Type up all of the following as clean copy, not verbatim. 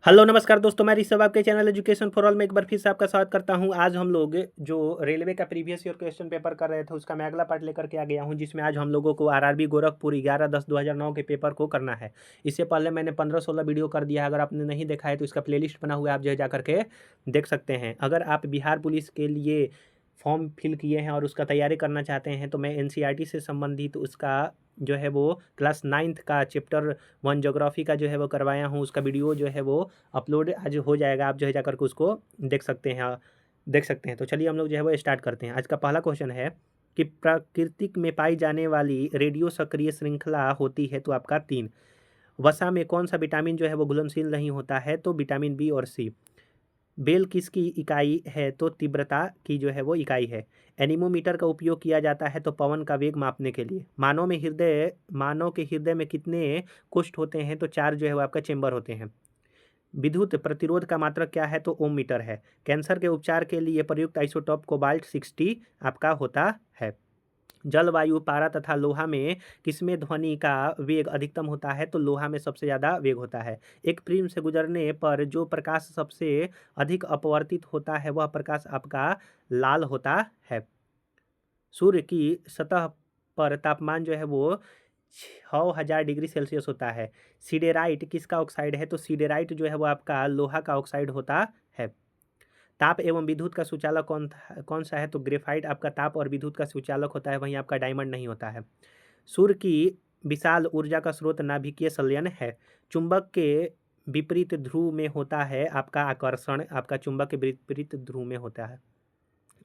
Hello नमस्कार दोस्तों, मैं ऋषभ आपके चैनल एजुकेशन फॉर ऑल में एक बार फिर से आपका स्वागत करता हूं। आज हम लोग जो रेलवे का प्रीवियस ईयर क्वेश्चन पेपर कर रहे थे उसका मैं अगला पार्ट लेकर के आ गया हूं, जिसमें आज हम लोगों को आरआरबी गोरखपुर 11/10/2009 के पेपर को करना है। इससे पहले मैंने 15-16 वीडियो कर दिया है। अगर आपने नहीं देखा है तो इसका प्लेलिस्ट बना हुआ है, आप जो है जा करके देख सकते हैं। अगर आप बिहार पुलिस के लिए फॉर्म फिल किए हैं और उसका तैयारी करना चाहते हैं तो मैं एनसीईआरटी से संबंधित उसका जो है वो क्लास 9th का चैप्टर 1 ज्योग्राफी का जो है वो करवाया हूँ। उसका वीडियो जो है वो अपलोड आज हो जाएगा, आप जो है जाकर के उसको देख सकते हैं। तो चलिए हम लोग जो है वो स्टार्ट करते हैं। आज का पहला क्वेश्चन है कि प्राकृतिक में पाई जाने वाली रेडियो सक्रिय श्रृंखला होती है तो आपका 3। वसा में कौन सा विटामिन जो है वो घुलनशील नहीं होता है तो विटामिन बी और सी। बेल किसकी इकाई है तो तीव्रता की जो है वो इकाई है। एनीमोमीटर का उपयोग किया जाता है तो पवन का वेग मापने के लिए। मानव के हृदय में कितने कोष्ठ होते हैं तो 4 जो है वो आपका चेंबर होते हैं। विद्युत प्रतिरोध का मात्रक क्या है तो ओम मीटर है। कैंसर के उपचार के लिए प्रयुक्त आइसोटोप कोबाल्ट 60 आपका होता है। जल, वायु, पारा तथा लोहा में किसमें ध्वनि का वेग अधिकतम होता है तो लोहा में सबसे ज़्यादा वेग होता है। एक प्रिज्म से गुजरने पर जो प्रकाश सबसे अधिक अपवर्तित होता है वह प्रकाश आपका लाल होता है। सूर्य की सतह पर तापमान जो है वो 6000 डिग्री सेल्सियस होता है। सीडेराइट किसका ऑक्साइड है तो सीडेराइट जो है वो आपका लोहा का ऑक्साइड होता है। ताप एवं विद्युत का सुचालक कौन सा है तो ग्रेफाइट आपका ताप और विद्युत का सुचालक होता है, वहीं आपका डायमंड नहीं होता है। सूर्य की विशाल ऊर्जा का स्रोत नाभिकीय संलयन है। चुंबक के विपरीत ध्रुव में होता है आपका आकर्षण, आपका चुंबक के विपरीत ध्रुव में होता है।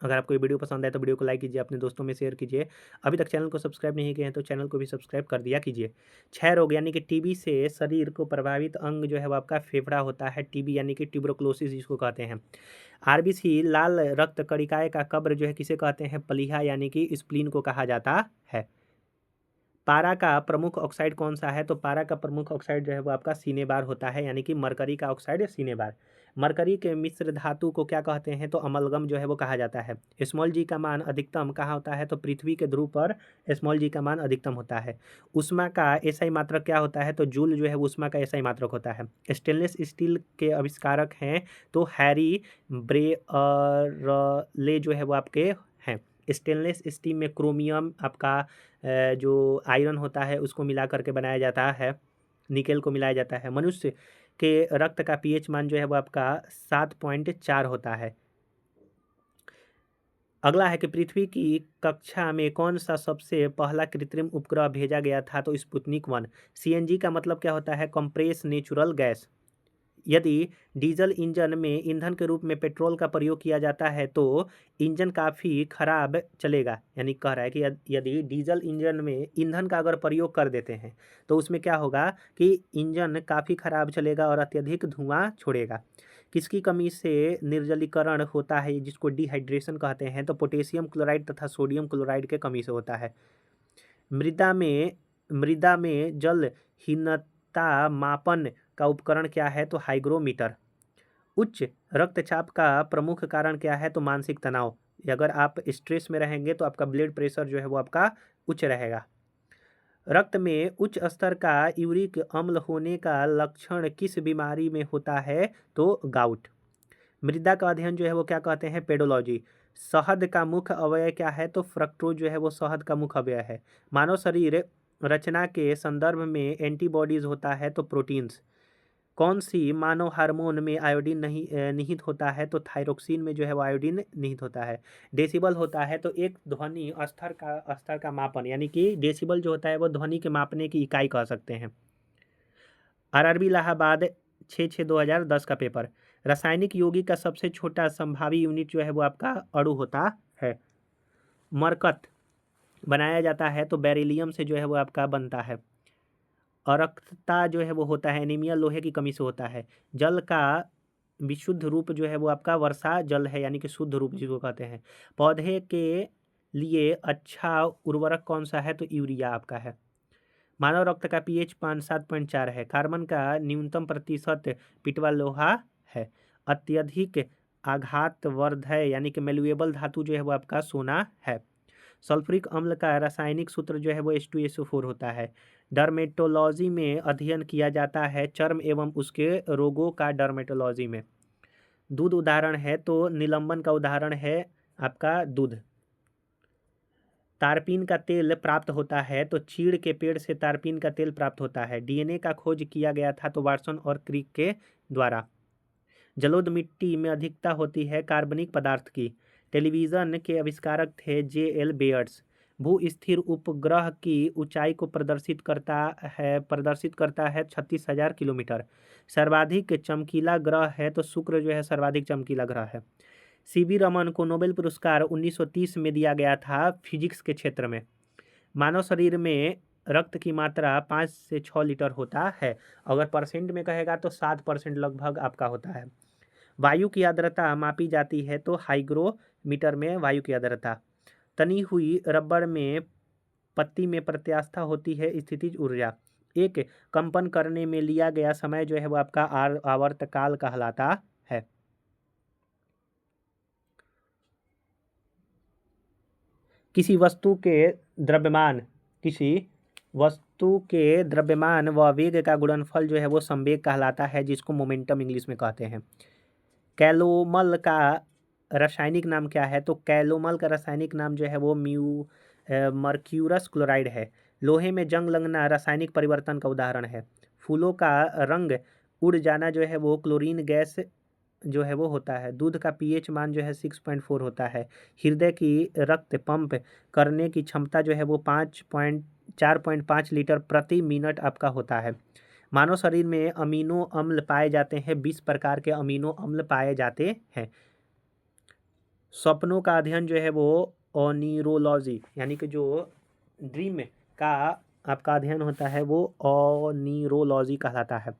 अगर आपको ये वीडियो पसंद आए तो वीडियो को लाइक कीजिए, अपने दोस्तों में शेयर कीजिए। अभी तक चैनल को सब्सक्राइब नहीं किए हैं तो चैनल को भी सब्सक्राइब कर दिया कीजिए। क्षय रोग यानी कि टीबी से शरीर को प्रभावित अंग जो है वो आपका फेफड़ा होता है। टीबी यानी कि ट्यूबरकुलोसिस जिसको कहते हैं। आरबीसी लाल रक्त कणिकाएं का कब्र जो है किसे कहते हैं प्लीहा यानी कि स्प्लीन को कहा जाता है। पारा का प्रमुख ऑक्साइड कौन सा है तो पारा का प्रमुख ऑक्साइड जो है वो आपका सीनेबार होता है, यानी कि मरकरी का ऑक्साइड सीनेबार। मरकरी के मिश्र धातु को क्या कहते हैं तो अमलगम जो है वो कहा जाता है। स्मॉल जी का मान अधिकतम कहाँ होता है तो पृथ्वी के ध्रुव पर स्मॉल जी का मान अधिकतम होता है। उष्मा का एसआई मात्रक क्या होता है तो जूल जो है वो उष्मा का एसआई मात्रक होता है। स्टेनलेस स्टील के आविष्कारक हैं तो हैरी ब्रेअरले जो है वो आपके हैं। स्टेनलेस स्टील में क्रोमियम आपका जो आयरन होता है उसको मिला करके बनाया जाता है। निकेल को मिलाया जाता है। मनुष्य के रक्त का पीएच मान जो है वो आपका 7.4 होता है। अगला है कि पृथ्वी की कक्षा में कौन सा सबसे पहला कृत्रिम उपग्रह भेजा गया था तो स्पुतनिक 1। सीएनजी का मतलब क्या होता है कंप्रेस नेचुरल गैस। यदि डीजल इंजन में ईंधन के रूप में पेट्रोल का प्रयोग किया जाता है तो इंजन काफ़ी खराब चलेगा, यानी कह रहा है कि यदि डीजल इंजन में ईंधन का अगर प्रयोग कर देते हैं तो उसमें क्या होगा कि इंजन काफ़ी खराब चलेगा और अत्यधिक धुआं छोड़ेगा। किसकी कमी से निर्जलीकरण होता है जिसको डिहाइड्रेशन कहते हैं तो पोटेशियम क्लोराइड तथा सोडियम क्लोराइड के कमी से होता है। मृदा में जलहीनता मापन का उपकरण क्या है तो हाइग्रोमीटर। उच्च रक्तचाप का प्रमुख कारण क्या है तो मानसिक तनाव। अगर आप स्ट्रेस में रहेंगे तो आपका ब्लड प्रेशर जो है वो आपका उच्च रहेगा। रक्त में उच्च स्तर का यूरिक अम्ल होने का लक्षण किस बीमारी में होता है तो गाउट। मृदा का अध्ययन जो है वो क्या कहते हैं पेडोलॉजी। शहद का मुख्य अवयव क्या है तो फ्रक्टोज जो है वो शहद का मुख्य अवयव है। मानव शरीर रचना के संदर्भ में एंटीबॉडीज होता है तो प्रोटीन्स। कौन सी मानव हार्मोन में आयोडीन नहीं निहित होता है तो थायरोक्सिन में जो है वो आयोडीन निहित होता है। डेसिबल होता है तो एक ध्वनि स्तर का मापन, यानी कि डेसिबल जो होता है वो ध्वनि के मापने की इकाई कह सकते हैं। आरआरबी इलाहाबाद 6/6/2010 का पेपर। रासायनिक यौगिक का सबसे छोटा संभावी यूनिट जो है वो आपका अणु होता है। मरकत बनाया जाता है तो बेरिलियम से जो है वो आपका बनता है। अरक्तता जो है वो होता है एनीमिया लोहे की कमी से होता है। जल का विशुद्ध रूप जो है वो आपका वर्षा जल है, यानी कि शुद्ध रूप जिसको कहते हैं। पौधे के लिए अच्छा उर्वरक कौन सा है तो यूरिया आपका है। मानव रक्त का पीएच 5-7.4 है। कार्बन का न्यूनतम प्रतिशत पिटवा लोहा है। अत्यधिक आघातवर्ध है, यानी कि मेल्युएबल धातु जो है वो आपका सोना है। सल्फ्यूरिक अम्ल का रासायनिक सूत्र जो है वो H2SO4 होता है। डर्मेटोलॉजी में अध्ययन किया जाता है चर्म एवं उसके रोगों का डर्मेटोलॉजी में। दूध उदाहरण है तो निलंबन का उदाहरण है आपका दूध। तारपीन का तेल प्राप्त होता है तो चीड़ के पेड़ से तारपीन का तेल प्राप्त होता है। डीएनए का खोज किया गया था तो वाटसन और क्रिक के द्वारा। जलोढ़ मिट्टी में अधिकता होती है कार्बनिक पदार्थ की। टेलीविज़न के आविष्कारक थे J.L. बेयर्स। भू स्थिर उपग्रह की ऊंचाई को प्रदर्शित करता है 36,000 किलोमीटर। सर्वाधिक चमकीला ग्रह है तो शुक्र जो है सर्वाधिक चमकीला ग्रह है। सीवी रमन को नोबेल पुरस्कार 1930 में दिया गया था फिजिक्स के क्षेत्र में। मानव शरीर में रक्त की मात्रा 5 से 6 लीटर होता है। अगर परसेंट में कहेगा तो 7% लगभग आपका होता है। वायु की आर्द्रता मापी जाती है तो हाइग्रोमीटर में वायु की आर्द्रता। तनी हुई रबड़ में पत्ती में प्रत्यास्था होती है स्थितिज ऊर्जा। एक कंपन करने में लिया गया समय जो है वो आपका आवर्तकाल कहलाता है। किसी वस्तु के द्रव्यमान व वेग का गुणनफल जो है वो संवेग कहलाता है, जिसको मोमेंटम इंग्लिश में कहते हैं। कैलोमल का रासायनिक नाम क्या है तो कैलोमल का रासायनिक नाम जो है वो मर्क्यूरस क्लोराइड है। लोहे में जंग लगना रासायनिक परिवर्तन का उदाहरण है। फूलों का रंग उड़ जाना जो है वो क्लोरीन गैस जो है वो होता है। दूध का पीएच मान जो है 6.4 होता है। हृदय की रक्त पंप करने की क्षमता जो है वो 4.5 लीटर प्रति मिनट आपका होता है। मानव शरीर में अमीनो अम्ल पाए जाते हैं, 20 प्रकार के अमीनो अम्ल पाए जाते हैं। सपनों का अध्ययन जो है वो ओनिरोलॉजी यानी कि जो ड्रीम का आपका अध्ययन होता है वो ओनिरोलॉजी कहलाता है।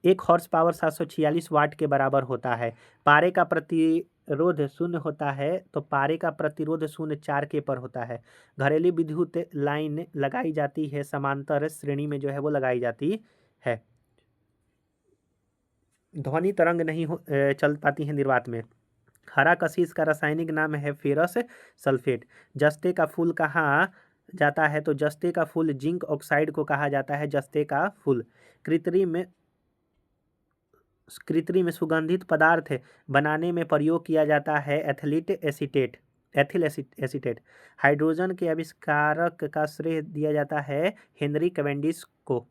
एक हॉर्स पावर 746 वाट के बराबर होता है। पारे का प्रतिरोध शून्य होता है तो पारे का प्रतिरोध 0.4 के पर होता है। घरेलू विद्युत लाइन लगाई जाती है, समांतर श्रेणी में जो है वो लगाई जाती है। ध्वनि तरंग नहीं चल पाती है निर्वात में। हरा कशीस का रासायनिक नाम है फेरस सल्फेट। जस्ते का फूल कहा जाता है तो जस्ते का फूल जिंक ऑक्साइड को कहा जाता है जस्ते का फूल। कृत्रिम सुगंधित पदार्थ बनाने में प्रयोग किया जाता है एथिल एसीटेट। हाइड्रोजन के आविष्कारक का श्रेय दिया जाता है हेनरी कैवेंडिश को।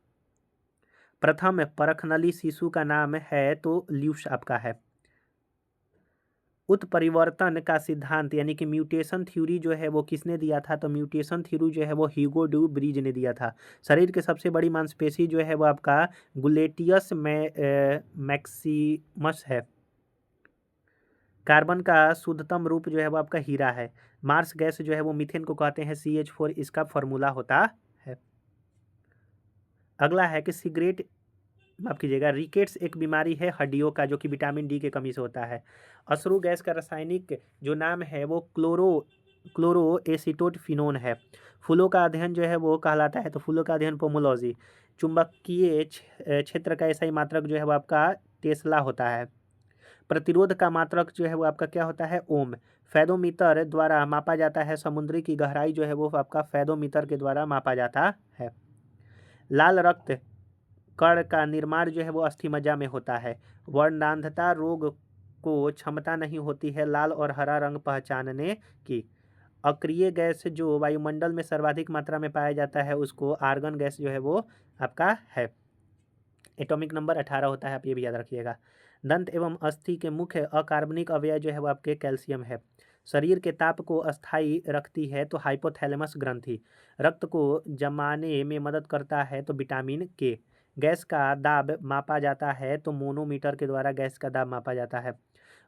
प्रथम परखनली शिशु का नाम है तो ल्यूस आपका है। उत्परिवर्तन का सिद्धांत यानी कि म्यूटेशन थ्योरी जो है वो किसने दिया था तो म्यूटेशन थ्योरी जो है वो ह्यूगो ड्यू ब्रिज ने दिया था। शरीर की सबसे बड़ी मांसपेशी जो है वो आपका गुलेटियस मैक्सिमस है। कार्बन का शुद्धतम रूप जो है वो आपका हीरा है। मार्स गैस जो है वो मीथेन को कहते हैं CH4 इसका फॉर्मूला होता है। अगला है कि सिगरेट माफ कीजिएगा रिकेट्स एक बीमारी है हड्डियों का जो कि विटामिन डी की कमी से होता है। अश्रु गैस का रासायनिक जो नाम है वो क्लोरोएसिटोट फिनोन है। फूलों का अध्ययन जो है वो कहलाता है तो फूलों का अध्ययन पोमोलॉजी। चुंबकीय क्षेत्र का ऐसा ही मात्रक जो है वो आपका टेस्ला होता है। प्रतिरोध का मात्रक जो है वो आपका क्या होता है ओम। फैदोमीटर द्वारा मापा जाता है। समुद्री की गहराई जो है वो आपका फैदोमीटर के द्वारा मापा जाता है। लाल रक्त कण का निर्माण जो है वो अस्थिमज्जा में होता है। वर्णांधता रोग को क्षमता नहीं होती है लाल और हरा रंग पहचानने की। अक्रिय गैस जो वायुमंडल में सर्वाधिक मात्रा में पाया जाता है उसको आर्गन गैस जो है वो आपका है। एटॉमिक नंबर 18 होता है, आप ये भी याद रखिएगा। दंत एवं अस्थि के मुख्य अकार्बनिक अवयव जो है वो आपके कैल्शियम है। शरीर के ताप को अस्थायी रखती है तो हाइपोथैलेमस ग्रंथि। रक्त को जमाने में मदद करता है तो विटामिन के। गैस का दाब मापा जाता है तो मोनोमीटर के द्वारा गैस का दाब मापा जाता है।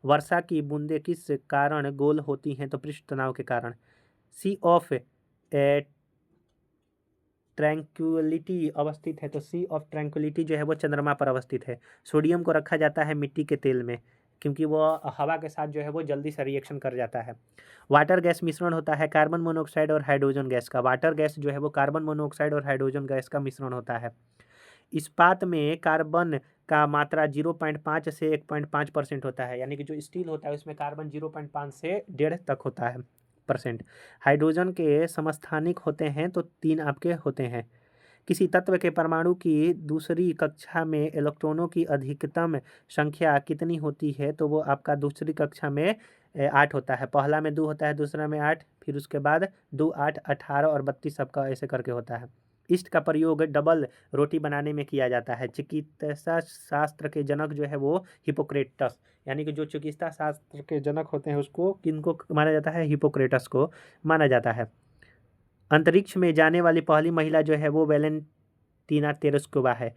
वर्षा की बूंदें किस कारण गोल होती हैं तो पृष्ठ तनाव के कारण। सी ऑफ ट्रैंक्विलिटी अवस्थित है तो सी ऑफ ट्रैंक्विलिटी जो है वो चंद्रमा पर अवस्थित है। सोडियम को रखा जाता है मिट्टी के तेल में क्योंकि वो हवा के साथ जो है वो जल्दी से रिएक्शन कर जाता है। वाटर गैस मिश्रण होता है कार्बन मोनोऑक्साइड और हाइड्रोजन गैस का। वाटर गैस जो है वो कार्बन मोनोऑक्साइड और हाइड्रोजन गैस का मिश्रण होता है। इस्पात में कार्बन का मात्रा 0.5 से 1.5% होता है यानी कि जो स्टील होता है उसमें कार्बन 0.5 से 1.5 तक होता है 10%। हाइड्रोजन के समस्थानिक होते हैं तो 3 आपके होते हैं। किसी तत्व के परमाणु की दूसरी कक्षा में इलेक्ट्रॉनों की अधिकतम संख्या कितनी होती है? तो वो आपका दूसरी कक्षा में 8 होता है। पहला में 2 होता है, दूसरा में 8, फिर उसके बाद 2, 8, 18 और 32 सबका ऐसे करके होता है। ईस्ट का प्रयोग डबल रोटी बनाने में किया जाता है। चिकित्सा शास्त्र के जनक जो है वो हिपोक्रेटस, यानी कि जो चिकित्सा शास्त्र के जनक होते हैं उसको किनको माना जाता है? हिपोक्रेटस को माना जाता है। अंतरिक्ष में जाने वाली पहली महिला जो है वो वैलेंटीना तेरेस्कोवा है।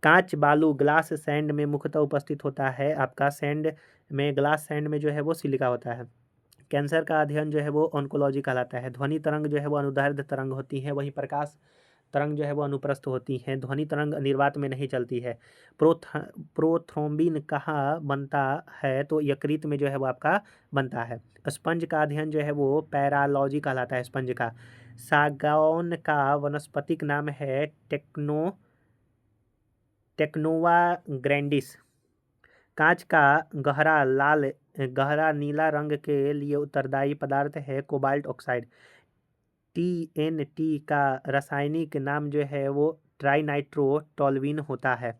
कांच, बालू, ग्लास सैंड में मुख्यतः उपस्थित होता है। आपका सैंड में, ग्लास सैंड में जो है वो सिलिका होता है। कैंसर का अध्ययन जो है वो ऑन्कोलॉजी कहलाता है। ध्वनि तरंग जो है वो अनुदैर्ध्य तरंग होती है, वहीं प्रकाश तरंग जो है वो अनुप्रस्थ होती हैं। ध्वनि तरंग निर्वात में नहीं चलती है। प्रोथ्रोम्बिन कहाँ बनता है? तो यकृत में जो है वो आपका बनता है। स्पंज का अध्ययन जो है वो पैरालॉजी कहलाता है, स्पंज का। सागौन का वनस्पतिक नाम है टेक्नोवा ग्रैंडिस। कांच का गहरा नीला रंग के लिए उत्तरदायी पदार्थ है कोबाल्ट ऑक्साइड। TNT का रासायनिक नाम जो है वो ट्राइनाइट्रोटोल्यूइन होता है।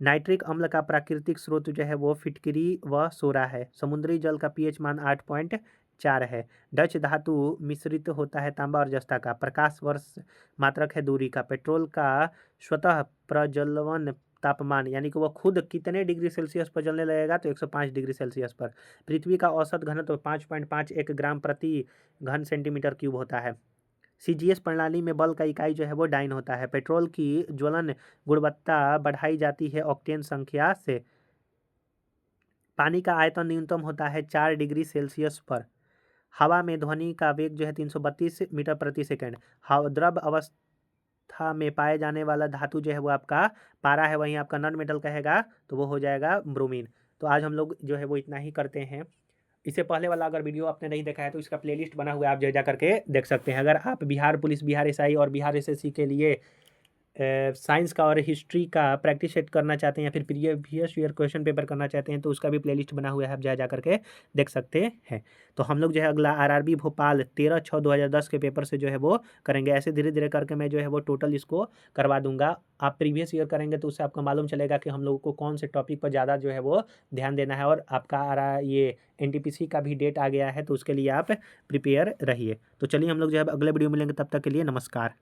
नाइट्रिक अम्ल का प्राकृतिक स्रोत जो है वो फिटकरी व सोरा है। समुद्री जल का pH मान 8.4 है। डच धातु मिश्रित होता है तांबा और जस्ता का। प्रकाश वर्ष मात्रक है दूरी का। पेट्रोल का स्वतः प्रज्वलन तापमान, यानी कि वो खुद कितने डिग्री सेल्सियस पर जलने लगेगा? तो 105 डिग्री सेल्सियस पर। पृथ्वी का औसत घनत्व 5.51 ग्राम प्रति घन सेंटीमीटर क्यूब होता है। CGS प्रणाली में बल का इकाई जो है वो डाइन होता है। पेट्रोल की ज्वलन गुणवत्ता बढ़ाई जाती है ऑक्टेन संख्या से। पानी का आयतन न्यूनतम होता है 4 डिग्री सेल्सियस पर। हवा में ध्वनि का वेग जो है 332 मीटर प्रति सेकंड। द्रव अवस्था में पाए जाने वाला धातु जो है वो आपका पारा है, वहीं आपका नॉन मेटल कहेगा तो वो हो जाएगा ब्रोमीन। तो आज हम लोग जो है वो इतना ही करते हैं। इससे पहले वाला अगर वीडियो आपने नहीं देखा है तो इसका प्लेलिस्ट बना हुआ है, आप जा करके देख सकते हैं। अगर आप बिहार पुलिस, बिहार SI और बिहार SSC के लिए साइंस का और हिस्ट्री का प्रैक्टिस सेट करना चाहते हैं या फिर प्रीवियस ईयर क्वेश्चन पेपर करना चाहते हैं तो उसका भी प्लेलिस्ट बना हुआ है, आप जा करके देख सकते हैं। तो हम लोग जो है अगला RRB भोपाल 13/6/2010 के पेपर से जो है वो करेंगे। ऐसे धीरे धीरे करके मैं जो है वो टोटल इसको करवा दूंगा। आप प्रीवियस ईयर करेंगे तो उससे आपको मालूम चलेगा कि हम लोगों को कौन से टॉपिक पर ज़्यादा जो है वो ध्यान देना है। और आपका ये NTPC का भी डेट आ गया है तो उसके लिए आप प्रिपेयर रहिए। तो चलिए हम लोग जो है अगले वीडियो मिलेंगे, तब तक के लिए नमस्कार।